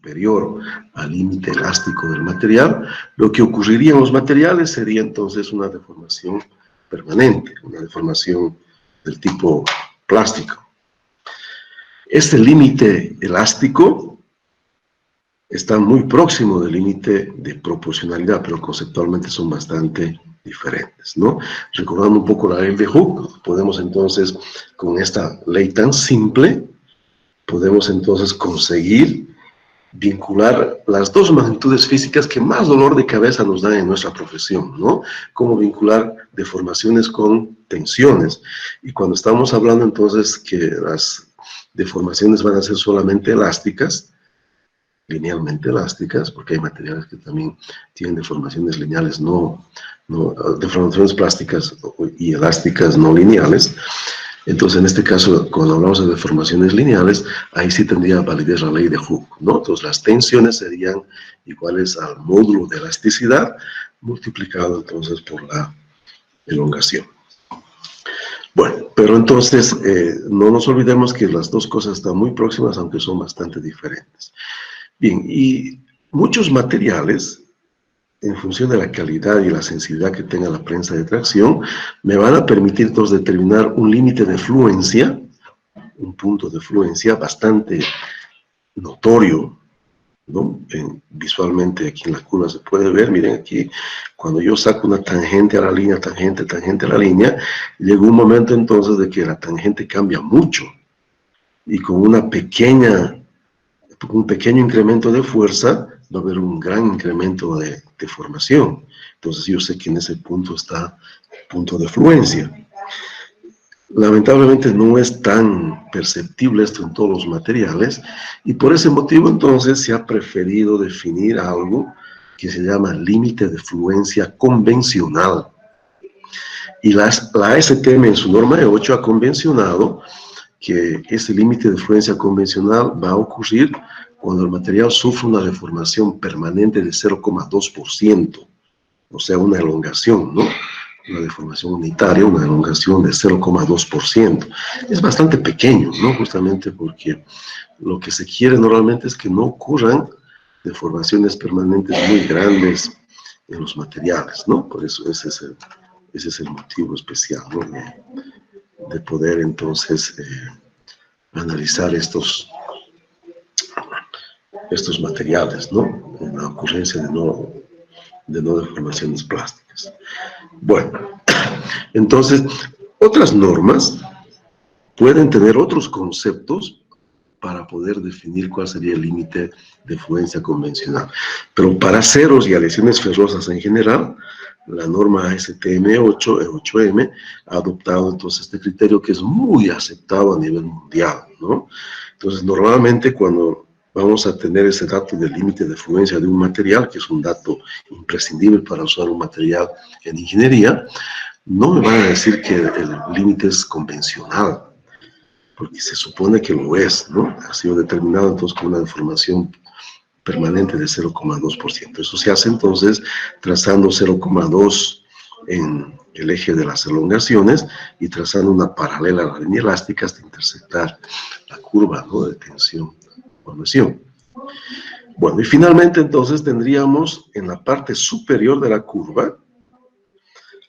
superior al límite elástico del material, lo que ocurriría en los materiales sería entonces una deformación permanente, una deformación del tipo plástico. Este límite elástico está muy próximo del límite de proporcionalidad, pero conceptualmente son bastante diferentes, ¿no? Recordando un poco la ley de Hooke, podemos entonces, con esta ley tan simple, podemos entonces conseguir vincular las dos magnitudes físicas que más dolor de cabeza nos dan en nuestra profesión, ¿no? Cómo vincular deformaciones con tensiones. Y cuando estamos hablando entonces que las deformaciones van a ser solamente elásticas, linealmente elásticas, porque hay materiales que también tienen deformaciones lineales, deformaciones plásticas y elásticas no lineales. Entonces, en este caso, cuando hablamos de deformaciones lineales, ahí sí tendría validez la ley de Hooke, ¿no? Entonces, las tensiones serían iguales al módulo de elasticidad multiplicado entonces por la elongación. Bueno, pero entonces no nos olvidemos que las dos cosas están muy próximas, aunque son bastante diferentes. Bien, y muchos materiales, en función de la calidad y la sensibilidad que tenga la prensa de tracción, me van a permitir entonces determinar un límite de fluencia, un punto de fluencia bastante notorio, ¿no? Visualmente aquí en la curva se puede ver, miren aquí, cuando yo saco una tangente a la línea, tangente a la línea, llega un momento entonces de que la tangente cambia mucho, y con un pequeño incremento de fuerza, va a haber un gran incremento de deformación. Entonces yo sé que en ese punto está el punto de fluencia. Lamentablemente no es tan perceptible esto en todos los materiales, y por ese motivo entonces se ha preferido definir algo que se llama límite de fluencia convencional. Y la ASTM en su norma de 8 ha convencionado que ese límite de fluencia convencional va a ocurrir cuando el material sufre una deformación permanente de 0,2%, o sea, una elongación, ¿no? Una deformación unitaria, una elongación de 0,2%. Es bastante pequeño, ¿no? Justamente porque lo que se quiere normalmente es que no ocurran deformaciones permanentes muy grandes en los materiales, ¿no? Por eso ese es el motivo especial, ¿no? De poder entonces analizar estos materiales, ¿no? En la ocurrencia de no deformaciones plásticas. Bueno, entonces, otras normas pueden tener otros conceptos para poder definir cuál sería el límite de fluencia convencional. Pero para aceros y aleaciones ferrosas en general, la norma ASTM 8M ha adoptado entonces este criterio que es muy aceptado a nivel mundial, ¿no? Entonces, normalmente cuando vamos a tener ese dato del límite de fluencia de un material, que es un dato imprescindible para usar un material en ingeniería, no me van a decir que el límite es convencional, porque se supone que lo es, ¿no? Ha sido determinado entonces con una deformación permanente de 0,2%. Eso se hace entonces trazando 0,2 en el eje de las elongaciones y trazando una paralela a la línea elástica hasta intersectar la curva, ¿no? De tensión o presión. Bueno, y finalmente entonces tendríamos en la parte superior de la curva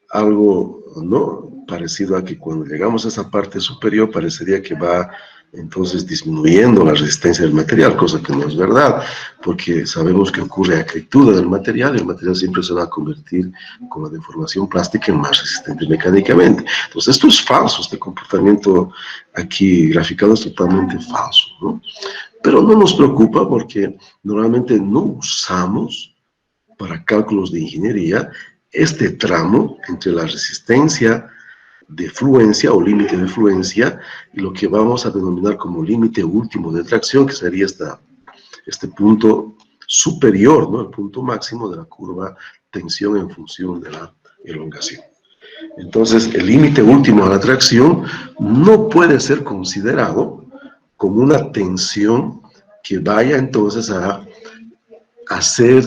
algo, ¿no? Parecido a que cuando llegamos a esa parte superior parecería que va entonces disminuyendo la resistencia del material, cosa que no es verdad, porque sabemos que ocurre acritud del material y el material siempre se va a convertir con la deformación plástica en más resistente mecánicamente. Entonces esto es falso, este comportamiento aquí graficado es totalmente falso, ¿no? Pero no nos preocupa porque normalmente no usamos para cálculos de ingeniería este tramo entre la resistencia de fluencia o límite de fluencia y lo que vamos a denominar como límite último de tracción, que sería este punto superior, ¿no? El punto máximo de la curva tensión en función de la elongación. Entonces, el límite último a la tracción no puede ser considerado como una tensión que vaya entonces a hacer,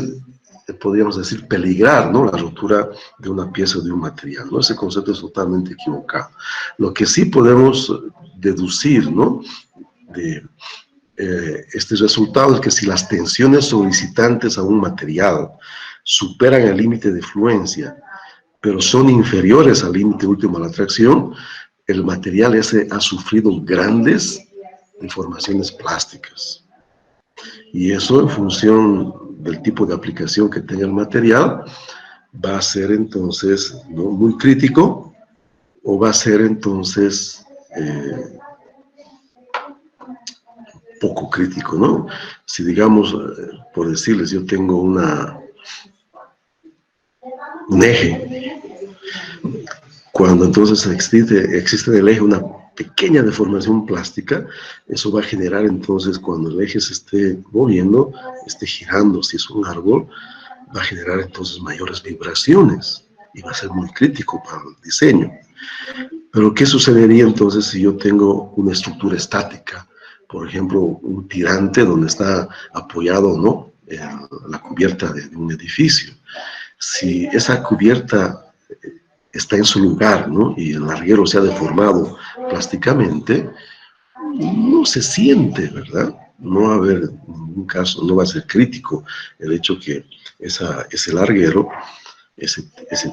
podríamos decir, peligrar, ¿no? La ruptura de una pieza o de un material, ¿no? Ese concepto es totalmente equivocado. Lo que sí podemos deducir, ¿no? De este resultado es que si las tensiones solicitantes a un material superan el límite de fluencia, pero son inferiores al límite último de la atracción, el material ese ha sufrido grandes deformaciones plásticas. Y eso, en función del tipo de aplicación que tenga el material, va a ser entonces, ¿no?, muy crítico, o va a ser entonces poco crítico, ¿no? Si, digamos, por decirles, yo tengo un eje, cuando entonces existe en el eje una pequeña deformación plástica, eso va a generar entonces, cuando el eje se esté moviendo, esté girando, si es un árbol, va a generar entonces mayores vibraciones y va a ser muy crítico para el diseño. Pero ¿qué sucedería entonces si yo tengo una estructura estática? Por ejemplo, un tirante donde está apoyado, ¿no?, la cubierta de un edificio. Si esa cubierta está en su lugar, ¿no?, y el larguero se ha deformado plásticamente, no se siente, ¿verdad? No va a haber ningún caso, no va a ser crítico el hecho que ese larguero, ese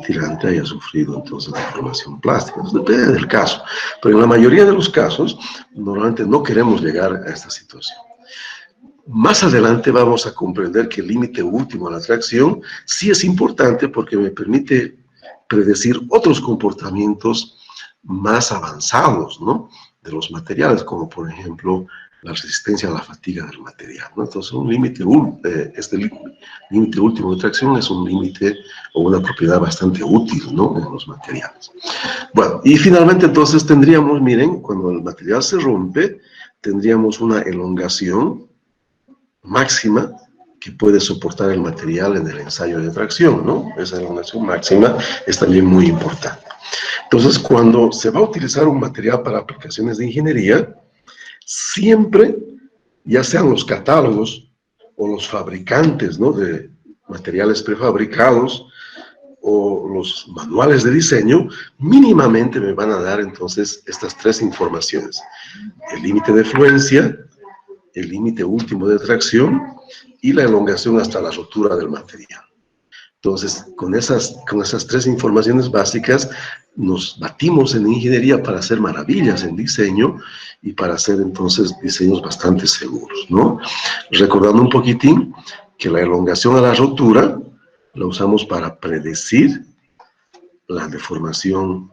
tirante haya sufrido entonces deformación plástica. Entonces, depende del caso, pero en la mayoría de los casos normalmente no queremos llegar a esta situación. Más adelante vamos a comprender que el límite último a la atracción sí es importante porque me permite predecir otros comportamientos más avanzados, ¿no?, de los materiales, como por ejemplo la resistencia a la fatiga del material, ¿no? Entonces, este límite último de atracción es un límite o una propiedad bastante útil, ¿no?, en los materiales. Bueno, y finalmente entonces tendríamos, miren, cuando el material se rompe, tendríamos una elongación máxima que puede soportar el material en el ensayo de tracción, ¿no? Esa elongación máxima es también muy importante. Entonces, cuando se va a utilizar un material para aplicaciones de ingeniería, siempre, ya sean los catálogos o los fabricantes, ¿no?, de materiales prefabricados o los manuales de diseño, mínimamente me van a dar entonces estas tres informaciones: el límite de fluencia, el límite último de tracción y la elongación hasta la rotura del material. Entonces, con esas tres informaciones básicas, nos batimos en ingeniería para hacer maravillas en diseño y para hacer entonces diseños bastante seguros, ¿no? Recordando un poquitín que la elongación a la rotura la usamos para predecir la deformación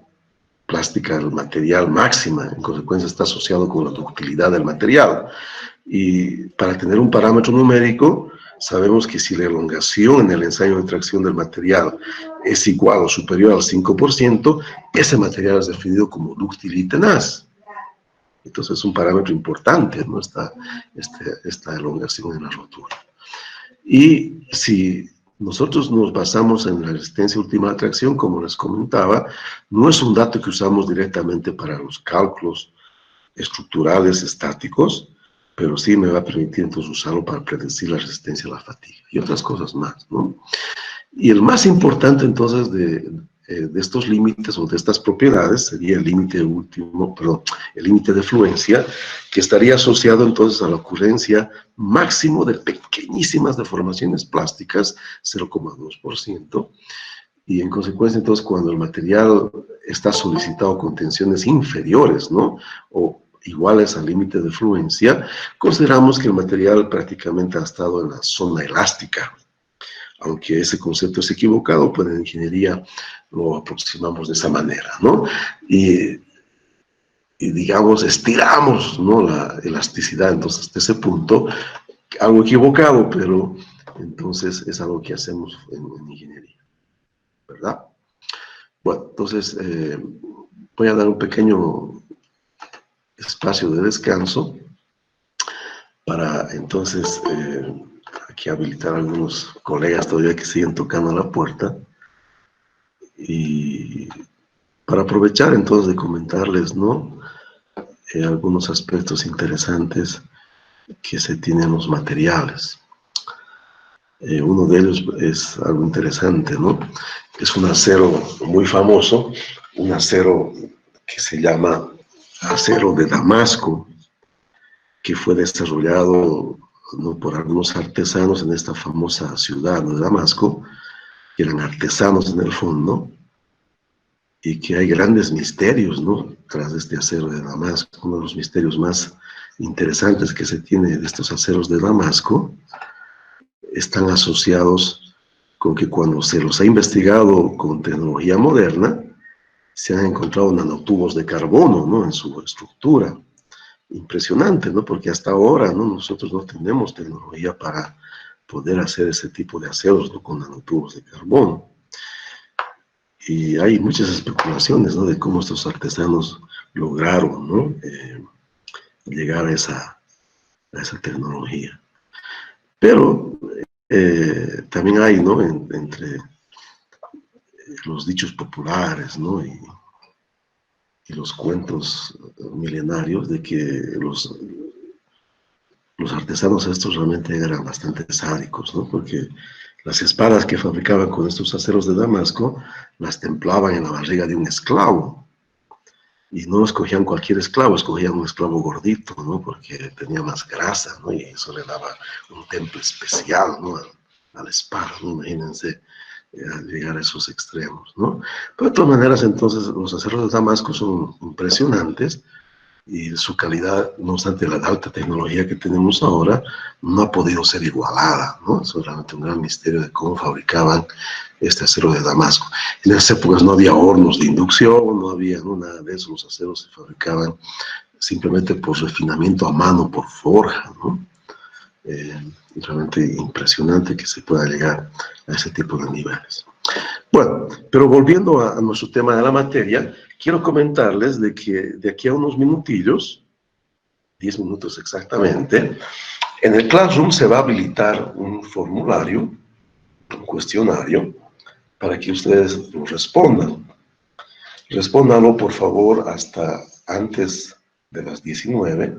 plástica del material máxima, en consecuencia está asociado con la ductilidad del material. Y para tener un parámetro numérico, sabemos que si la elongación en el ensayo de tracción del material es igual o superior al 5%, ese material es definido como dúctil y tenaz. Entonces es un parámetro importante, ¿no?, esta elongación en la rotura. Y si nosotros nos basamos en la resistencia última de atracción, como les comentaba, no es un dato que usamos directamente para los cálculos estructurales estáticos, pero sí me va a permitir entonces usarlo para predecir la resistencia a la fatiga y otras cosas más, ¿no? Y el más importante entonces de estos límites o de estas propiedades sería el límite último, perdón, el límite de fluencia, que estaría asociado entonces a la ocurrencia máximo de pequeñísimas deformaciones plásticas, 0,2%, y en consecuencia entonces cuando el material está solicitado con tensiones inferiores, ¿no?, o iguales al límite de fluencia, consideramos que el material prácticamente ha estado en la zona elástica. Aunque ese concepto es equivocado, pues en ingeniería lo aproximamos de esa manera, ¿no? Y digamos, estiramos, ¿no?, la elasticidad entonces hasta ese punto, algo equivocado, pero entonces es algo que hacemos en ingeniería, ¿verdad? Bueno, entonces voy a dar un pequeño espacio de descanso para entonces aquí habilitar a algunos colegas todavía que siguen tocando la puerta y para aprovechar entonces de comentarles, ¿no?, algunos aspectos interesantes que se tienen en los materiales. Uno de ellos es algo interesante, ¿no? Es un acero muy famoso, un acero que se llama acero de Damasco, que fue desarrollado, ¿no?, por algunos artesanos en esta famosa ciudad, ¿no?, de Damasco, que eran artesanos en el fondo, y que hay grandes misterios, ¿no?, tras este acero de Damasco. Uno de los misterios más interesantes que se tiene de estos aceros de Damasco están asociados con que cuando se los ha investigado con tecnología moderna, se han encontrado nanotubos de carbono, ¿no?, en su estructura. Impresionante, ¿no?, porque hasta ahora, ¿no?, nosotros no tenemos tecnología para poder hacer ese tipo de aceros, ¿no?, con nanotubos de carbono. Y hay muchas especulaciones, ¿no?, de cómo estos artesanos lograron, ¿no?, llegar a esa tecnología. Pero también hay, ¿no?, entre los dichos populares, ¿no?, y los cuentos milenarios de que los artesanos estos realmente eran bastante sádicos, ¿no?, porque las espadas que fabricaban con estos aceros de Damasco las templaban en la barriga de un esclavo. Y no escogían cualquier esclavo, escogían un esclavo gordito, ¿no?, porque tenía más grasa, ¿no?, y eso le daba un temple especial, ¿no?, a la espada, ¿no? Imagínense llegar a esos extremos, ¿no? Pero de todas maneras, entonces, los aceros de Damasco son impresionantes, y su calidad, no obstante la alta tecnología que tenemos ahora, no ha podido ser igualada, ¿no? Es realmente un gran misterio de cómo fabricaban este acero de Damasco. En esas épocas no había hornos de inducción, no había, ¿no?, nada de eso. Los aceros se fabricaban simplemente por refinamiento a mano, por forja, ¿no? Realmente impresionante que se pueda llegar a ese tipo de niveles. Bueno, pero volviendo a nuestro tema de la materia, quiero comentarles de que de aquí a unos minutillos, 10 minutos exactamente, en el Classroom se va a habilitar un formulario, un cuestionario, para que ustedes lo respondan. Respóndanlo, por favor, hasta antes de las 19.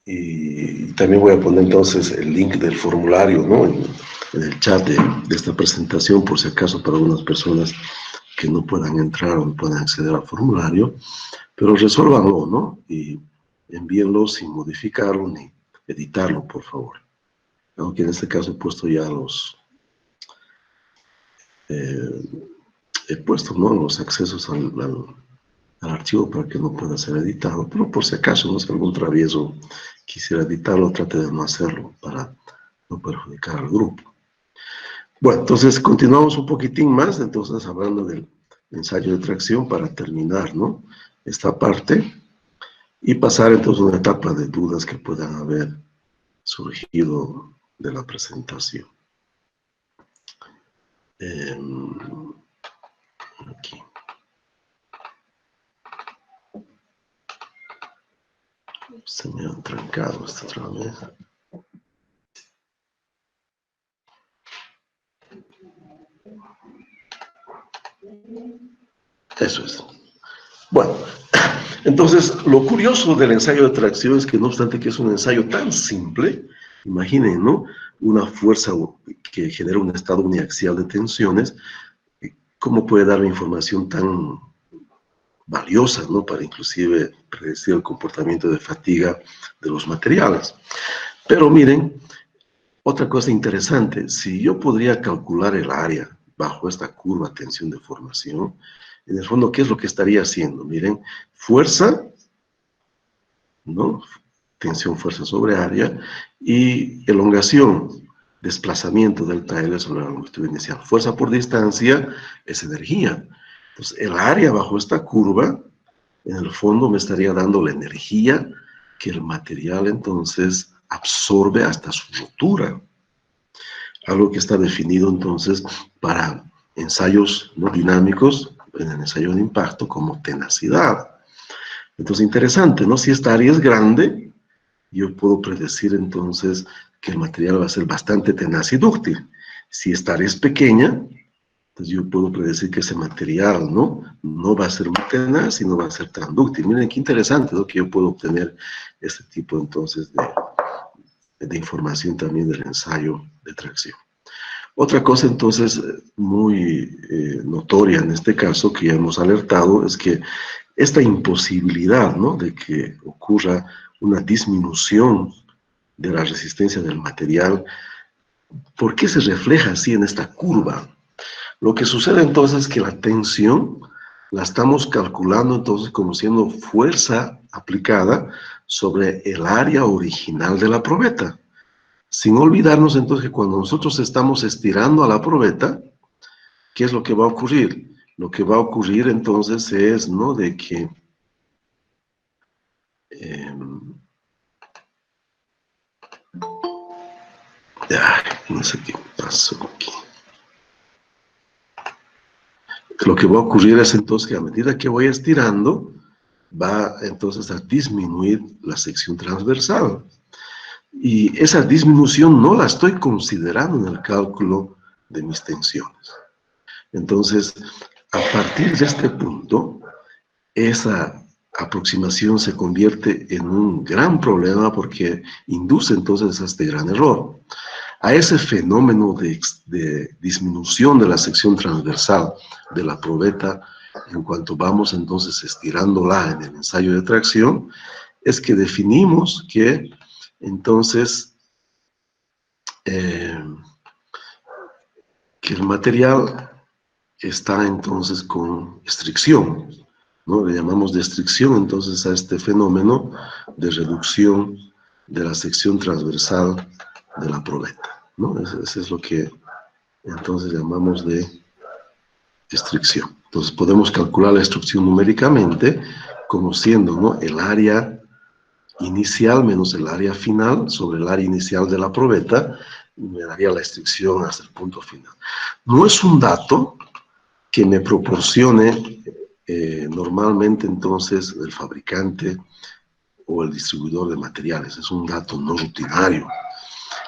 Y también voy a poner entonces el link del formulario, ¿no?, en el chat de esta presentación, por si acaso para algunas personas que no puedan entrar o no puedan acceder al formulario, pero resuélvanlo, ¿no?, y envíenlo sin modificarlo ni editarlo, por favor. Aunque en este caso he puesto ya he puesto, ¿no?, los accesos al archivo para que no pueda ser editado, pero por si acaso, ¿no?, si algún travieso quisiera editarlo, trate de no hacerlo para no perjudicar al grupo. Bueno, entonces continuamos un poquitín más, entonces hablando del ensayo de tracción para terminar, ¿no?, esta parte y pasar entonces a una etapa de dudas que puedan haber surgido de la presentación. Aquí. Se me han trancado esta otra vez. Eso es. Bueno, entonces, lo curioso del ensayo de tracción es que no obstante que es un ensayo tan simple, imaginen, ¿no?, una fuerza que genera un estado uniaxial de tensiones, ¿cómo puede dar información tan valiosa, ¿no?, para inclusive predecir el comportamiento de fatiga de los materiales? Pero miren, otra cosa interesante, si yo podría calcular el área bajo esta curva tensión-deformación, en el fondo, ¿qué es lo que estaría haciendo? Miren, fuerza, ¿no?, tensión, fuerza sobre área, y elongación, desplazamiento delta L sobre la longitud inicial. Fuerza por distancia es energía. Entonces, el área bajo esta curva, en el fondo, me estaría dando la energía que el material, entonces, absorbe hasta su rotura. Algo que está definido, entonces, para ensayos no dinámicos, en el ensayo de impacto, como tenacidad. Entonces, interesante, ¿no? Si esta área es grande, yo puedo predecir, entonces, que el material va a ser bastante tenaz y dúctil. Si esta área es pequeña, entonces yo puedo predecir que ese material, ¿no?, no va a ser muy tenaz y no va a ser tan dúctil. Miren qué interesante, ¿no?, que yo puedo obtener este tipo, entonces, de información también del ensayo de tracción. Otra cosa, entonces, muy notoria en este caso, que ya hemos alertado, es que esta imposibilidad, ¿no?, de que ocurra una disminución de la resistencia del material. ¿Por qué se refleja así en esta curva? Lo que sucede entonces es que la tensión la estamos calculando entonces como siendo fuerza aplicada sobre el área original de la probeta. Sin olvidarnos entonces que cuando nosotros estamos estirando a la probeta, ¿qué es lo que va a ocurrir? Lo que va a ocurrir entonces es, ¿no?, de que no sé qué pasó aquí. Lo que va a ocurrir es entonces que a medida que voy estirando, va entonces a disminuir la sección transversal. Y esa disminución no la estoy considerando en el cálculo de mis tensiones. Entonces, a partir de este punto, esa aproximación se convierte en un gran problema porque induce entonces a este gran error. A ese fenómeno de disminución de la sección transversal de la probeta, en cuanto vamos entonces estirándola en el ensayo de tracción, es que definimos que entonces que el material está entonces con estricción, ¿no? Le llamamos de estricción entonces a este fenómeno de reducción de la sección transversal de la probeta, ¿no? Eso es lo que entonces llamamos de estricción. Entonces podemos calcular la estricción numéricamente como siendo, ¿no?, el área inicial menos el área final sobre el área inicial de la probeta, y me daría la estricción hasta el punto final. No es un dato que me proporcione normalmente entonces el fabricante o el distribuidor de materiales, es un dato no rutinario.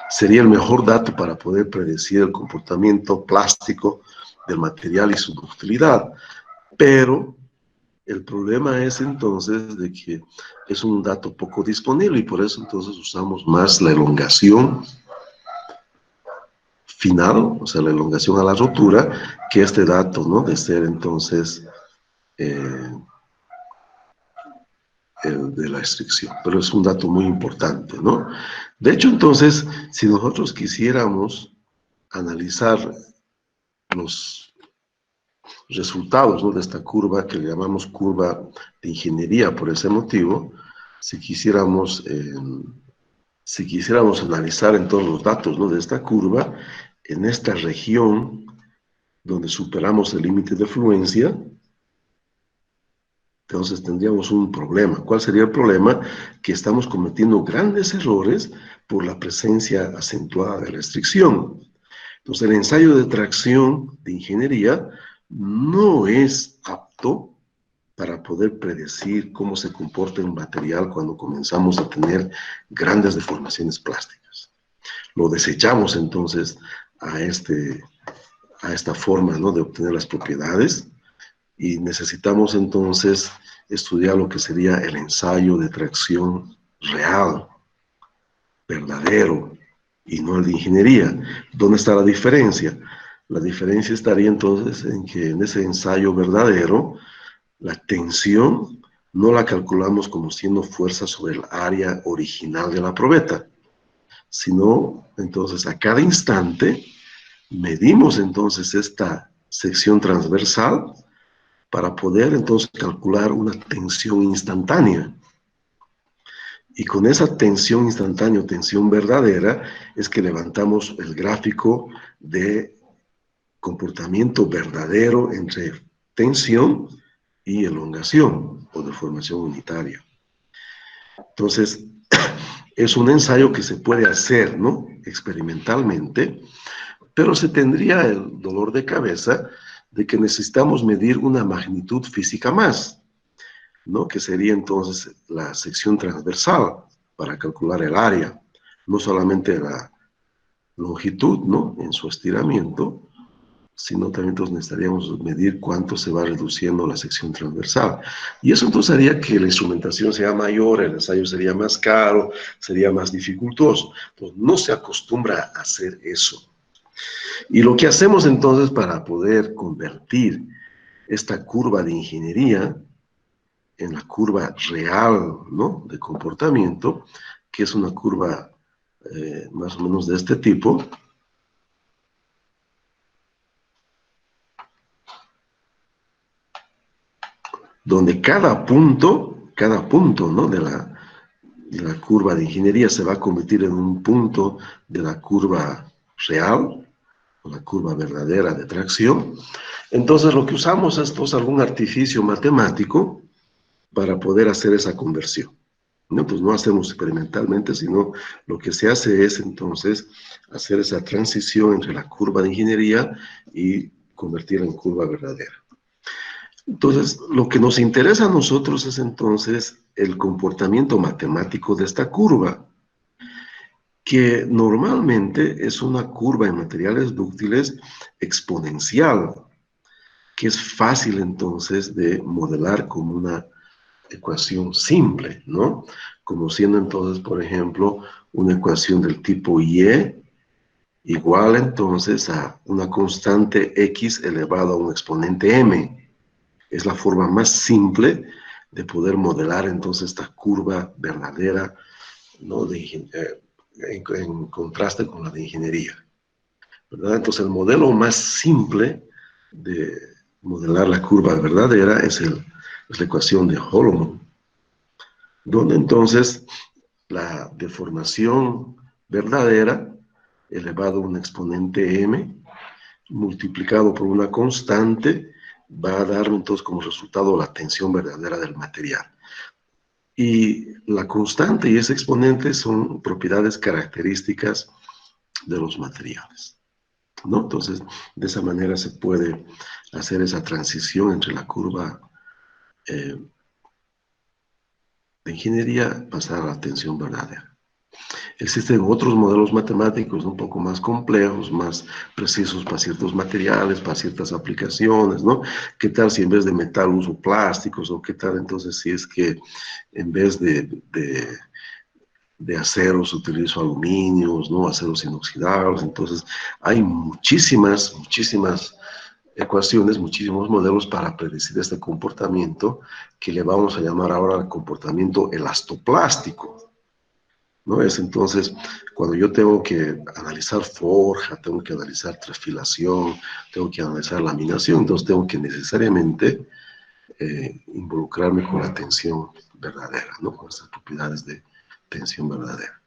Sería el mejor dato para poder predecir el comportamiento plástico del material y su ductilidad, pero el problema es entonces de que es un dato poco disponible y por eso entonces usamos más la elongación final, o sea, la elongación a la rotura, que este dato, ¿no?, de ser entonces el de la estricción. Pero es un dato muy importante, ¿no? De hecho, entonces, si nosotros quisiéramos analizar los resultados, ¿no?, de esta curva que le llamamos curva de ingeniería por ese motivo, si quisiéramos analizar en todos los datos, ¿no?, de esta curva, en esta región donde superamos el límite de fluencia, entonces tendríamos un problema. ¿Cuál sería el problema? Que estamos cometiendo grandes errores por la presencia acentuada de restricción. Entonces el ensayo de tracción de ingeniería no es apto para poder predecir cómo se comporta un material cuando comenzamos a tener grandes deformaciones plásticas. Lo desechamos entonces a esta forma, ¿no?, de obtener las propiedades, y necesitamos entonces estudiar lo que sería el ensayo de tracción real, verdadero, y no el de ingeniería. ¿Dónde está la diferencia? La diferencia estaría entonces en que en ese ensayo verdadero, la tensión no la calculamos como siendo fuerza sobre el área original de la probeta, sino entonces a cada instante medimos entonces esta sección transversal para poder entonces calcular una tensión instantánea. Y con esa tensión instantánea o tensión verdadera es que levantamos el gráfico de comportamiento verdadero entre tensión y elongación o deformación unitaria. Entonces, es un ensayo que se puede hacer, ¿no?, experimentalmente, pero se tendría el dolor de cabeza de que necesitamos medir una magnitud física más, ¿no?, que sería entonces la sección transversal para calcular el área, no solamente la longitud, ¿no?, en su estiramiento, sino también entonces necesitaríamos medir cuánto se va reduciendo la sección transversal. Y eso entonces haría que la instrumentación sea mayor, el ensayo sería más caro, sería más dificultoso. Entonces no se acostumbra a hacer eso. Y lo que hacemos entonces para poder convertir esta curva de ingeniería en la curva real, ¿no?, de comportamiento, que es una curva más o menos de este tipo, donde cada punto, ¿no?, de la curva de ingeniería se va a convertir en un punto de la curva real, o la curva verdadera de tracción. Entonces lo que usamos es pues, algún artificio matemático para poder hacer esa conversión, ¿no? Pues no hacemos experimentalmente, sino lo que se hace es entonces hacer esa transición entre la curva de ingeniería y convertirla en curva verdadera. Entonces, lo que nos interesa a nosotros es entonces el comportamiento matemático de esta curva, que normalmente es una curva en materiales dúctiles exponencial, que es fácil entonces de modelar como una ecuación simple, ¿no? Como siendo entonces, por ejemplo, una ecuación del tipo y igual entonces a una constante x elevado a un exponente m. Es la forma más simple de poder modelar entonces esta curva verdadera, ¿no?, en contraste con la de ingeniería, ¿verdad? Entonces el modelo más simple de modelar la curva verdadera es la ecuación de Holomon, donde entonces la deformación verdadera elevado a un exponente m multiplicado por una constante va a dar entonces como resultado la tensión verdadera del material. Y la constante y ese exponente son propiedades características de los materiales, ¿no? Entonces, de esa manera se puede hacer esa transición entre la curva de ingeniería pasar a la tensión verdadera. Existen otros modelos matemáticos un poco más complejos, más precisos para ciertos materiales, para ciertas aplicaciones, ¿no? ¿Qué tal si en vez de metal uso plásticos? ¿O qué tal entonces si es que en vez de aceros utilizo aluminios, ¿no?, aceros inoxidables? Entonces hay muchísimas ecuaciones, muchísimos modelos para predecir este comportamiento que le vamos a llamar ahora el comportamiento elastoplástico, ¿no? Es entonces cuando yo tengo que analizar forja, tengo que analizar trefilación, tengo que analizar laminación, entonces tengo que necesariamente involucrarme con la tensión verdadera, ¿no?, con estas propiedades de tensión verdadera.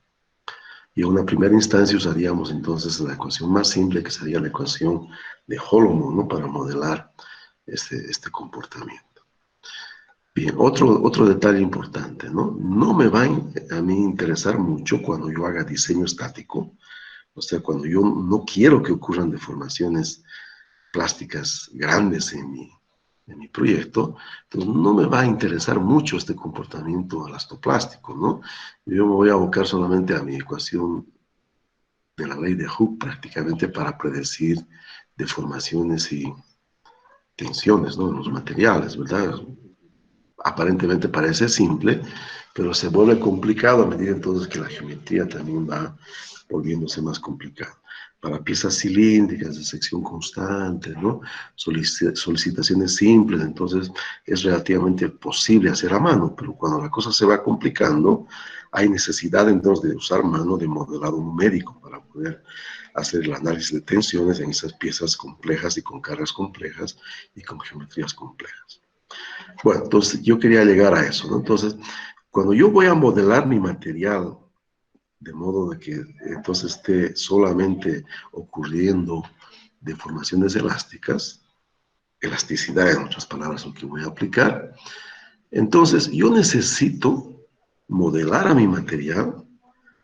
Y en una primera instancia usaríamos entonces la ecuación más simple, que sería la ecuación de Holomon, ¿no?, para modelar este comportamiento. Bien, otro detalle importante, ¿no? No me va a mí interesar mucho cuando yo haga diseño estático, o sea, cuando yo no quiero que ocurran deformaciones plásticas grandes en mi proyecto, entonces no me va a interesar mucho este comportamiento elastoplástico, ¿no? Yo me voy a abocar solamente a mi ecuación de la ley de Hooke prácticamente para predecir deformaciones y tensiones, ¿no?, en los materiales, ¿verdad? Aparentemente parece simple, pero se vuelve complicado a medida entonces que la geometría también va volviéndose más complicada. Para piezas cilíndricas de sección constante, ¿no?, solicitaciones simples, entonces es relativamente posible hacer a mano, pero cuando la cosa se va complicando, hay necesidad entonces de usar mano de modelado numérico para poder hacer el análisis de tensiones en esas piezas complejas y con cargas complejas y con geometrías complejas. Bueno, entonces yo quería llegar a eso, ¿no? Entonces, cuando yo voy a modelar mi material de modo de que entonces esté solamente ocurriendo deformaciones elásticas, elasticidad en otras palabras lo que voy a aplicar, entonces yo necesito modelar a mi material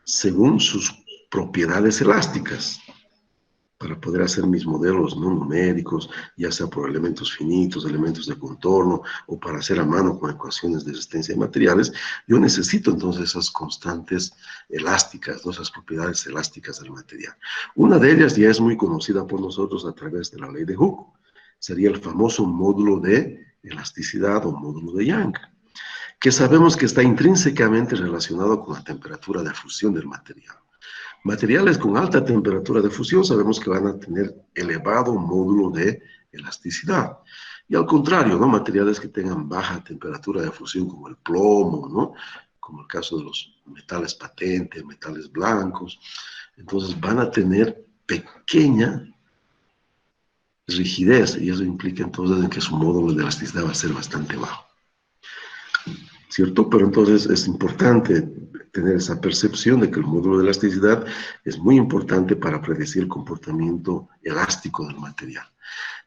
según sus propiedades elásticas, para poder hacer mis modelos, ¿no?, numéricos, ya sea por elementos finitos, elementos de contorno, o para hacer a mano con ecuaciones de resistencia de materiales, yo necesito entonces esas constantes elásticas, ¿no?, esas propiedades elásticas del material. Una de ellas ya es muy conocida por nosotros a través de la ley de Hooke, sería el famoso módulo de elasticidad o módulo de Young, que sabemos que está intrínsecamente relacionado con la temperatura de fusión del material. Materiales con alta temperatura de fusión sabemos que van a tener elevado módulo de elasticidad. Y al contrario, ¿no? Materiales que tengan baja temperatura de fusión, como el plomo, ¿no? Como el caso de los metales patentes, metales blancos. Entonces van a tener pequeña rigidez, y eso implica entonces que su módulo de elasticidad va a ser bastante bajo, ¿cierto? Pero entonces es importante tener esa percepción de que el módulo de elasticidad es muy importante para predecir el comportamiento elástico del material.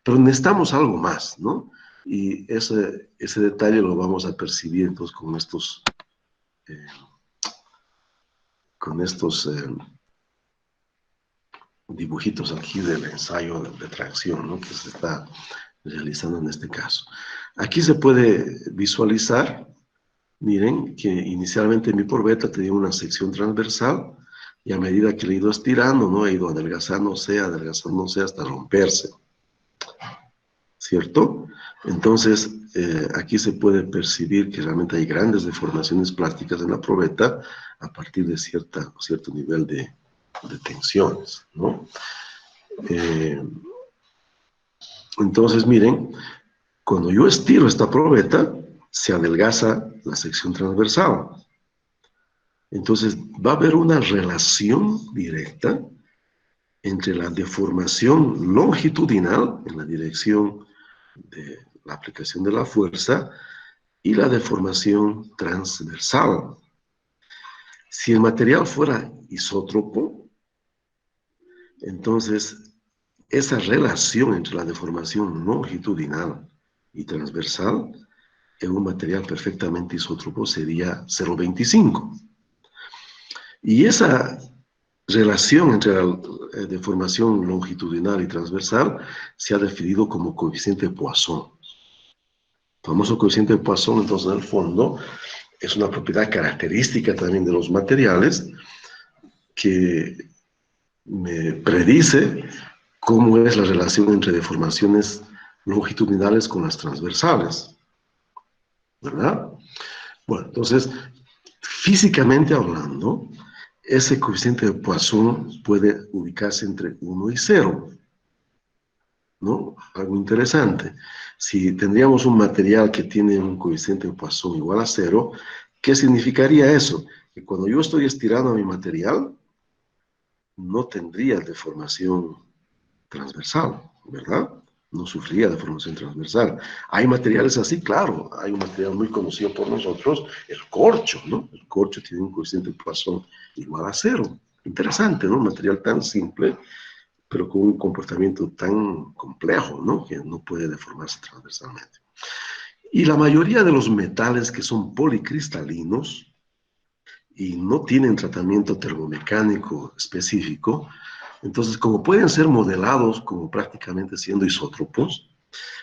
Pero necesitamos algo más, ¿no? Y ese detalle lo vamos a percibir entonces con estos dibujitos aquí del ensayo de tracción, ¿no? Que se está realizando en este caso. Aquí se puede visualizar, miren, que inicialmente mi probeta tenía una sección transversal y a medida que le he ido estirando, ¿no? He ido adelgazándose hasta romperse, ¿cierto? Entonces, aquí se puede percibir que realmente hay grandes deformaciones plásticas en la probeta a partir de cierto nivel de tensiones, ¿no? Entonces, miren, cuando yo estiro esta probeta, se adelgaza la sección transversal. Entonces, va a haber una relación directa entre la deformación longitudinal en la dirección de la aplicación de la fuerza y la deformación transversal. Si el material fuera isótropo, entonces esa relación entre la deformación longitudinal y transversal en un material perfectamente isótropo sería 0,25. Y esa relación entre la deformación longitudinal y transversal se ha definido como coeficiente de Poisson. El famoso coeficiente de Poisson, entonces, en el fondo, es una propiedad característica también de los materiales que me predice cómo es la relación entre deformaciones longitudinales con las transversales, ¿verdad? Bueno, entonces, físicamente hablando, ese coeficiente de Poisson puede ubicarse entre 1 y 0, ¿no? Algo interesante. Si tendríamos un material que tiene un coeficiente de Poisson igual a 0, ¿qué significaría eso? Que cuando yo estoy estirando mi material, no tendría deformación transversal, ¿verdad? No sufriría deformación transversal. Hay materiales así, claro. Hay un material muy conocido por nosotros, el corcho, ¿no? El corcho tiene un coeficiente de Poisson igual a 0. Interesante, ¿no? Un material tan simple, pero con un comportamiento tan complejo, ¿no? Que no puede deformarse transversalmente. Y la mayoría de los metales que son policristalinos y no tienen tratamiento termomecánico específico, entonces como pueden ser modelados como prácticamente siendo isótropos,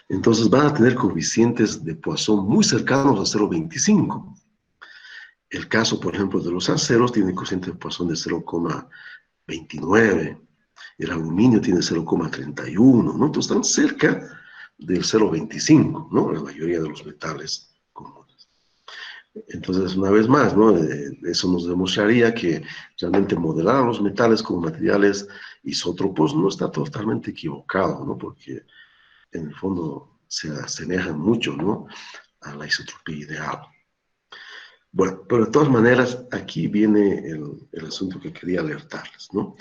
entonces van a tener coeficientes de Poisson muy cercanos a 0,25. El caso, por ejemplo, de los aceros tiene coeficiente de Poisson de 0,29. El aluminio tiene 0,31, ¿no? Entonces están cerca del 0,25, ¿no? La mayoría de los metales comunes. Entonces, una vez más, ¿no? Eso nos demostraría que realmente modelar a los metales como materiales isótropos no está totalmente equivocado, ¿no? Porque en el fondo se asemejan mucho, ¿no? A la isotropía ideal. Bueno, pero de todas maneras, aquí viene el asunto que quería alertarles, ¿no?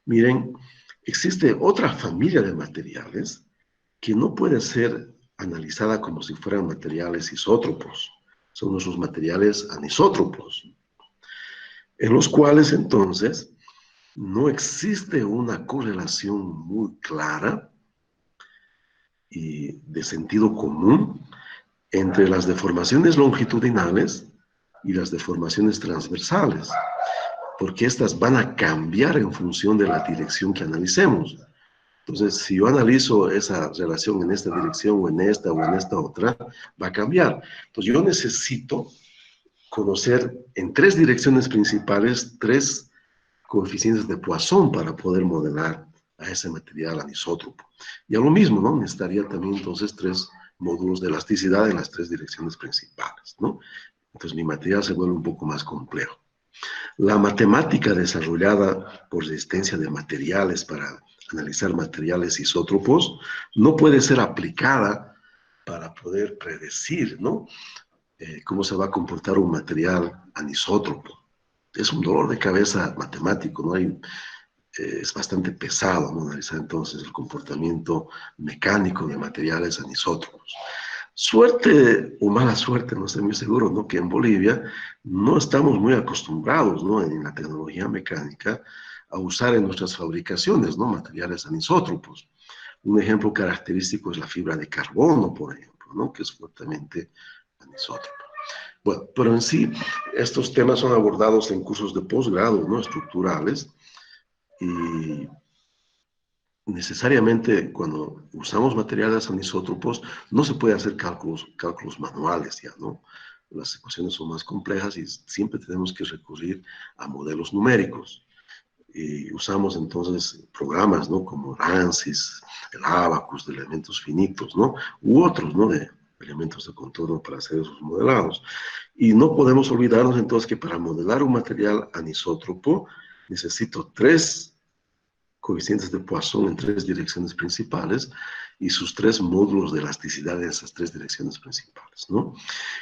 Miren, existe otra familia de materiales que no puede ser analizada como si fueran materiales isótropos. Son nuestros materiales anisótropos, en los cuales entonces no existe una correlación muy clara y de sentido común entre las deformaciones longitudinales y las deformaciones transversales, porque estas van a cambiar en función de la dirección que analicemos. Entonces, si yo analizo esa relación en esta dirección o en esta otra, va a cambiar. Entonces, yo necesito conocer en 3 direcciones principales 3 coeficientes de Poisson para poder modelar a ese material anisótropo. Y a lo mismo, ¿no? Necesitaría también entonces 3 módulos de elasticidad en las 3 direcciones principales, ¿no? Entonces mi material se vuelve un poco más complejo. La matemática desarrollada por resistencia de materiales para analizar materiales isótropos no puede ser aplicada para poder predecir, ¿no? Cómo se va a comportar un material anisótropo. Es un dolor de cabeza matemático, ¿no? Es bastante pesado, ¿no? Analizar entonces el comportamiento mecánico de materiales anisótropos. Suerte o mala suerte, no estoy muy seguro, ¿no? Que en Bolivia no estamos muy acostumbrados, ¿no? En la tecnología mecánica a usar en nuestras fabricaciones, ¿no? Materiales anisótropos. Un ejemplo característico es la fibra de carbono, por ejemplo, ¿no? Que es fuertemente anisótropa. Bueno, pero en sí, estos temas son abordados en cursos de posgrado, ¿no? Estructurales, y necesariamente cuando usamos materiales anisótropos no se puede hacer cálculos manuales ya, ¿no? Las ecuaciones son más complejas y siempre tenemos que recurrir a modelos numéricos. Y usamos entonces programas, ¿no? Como el ANSYS, el Abacus de elementos finitos, ¿no? U otros, ¿no? De elementos de contorno para hacer esos modelados. Y no podemos olvidarnos entonces que para modelar un material anisótropo necesito 3 coeficientes de Poisson en 3 direcciones principales y sus 3 módulos de elasticidad en esas 3 direcciones principales, ¿no?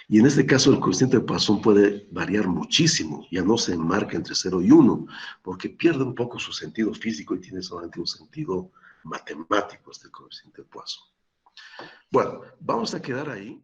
Y en este caso el coeficiente de Poisson puede variar muchísimo, ya no se enmarca entre 0 y 1, porque pierde un poco su sentido físico y tiene solamente un sentido matemático este coeficiente de Poisson. Bueno, vamos a quedar ahí.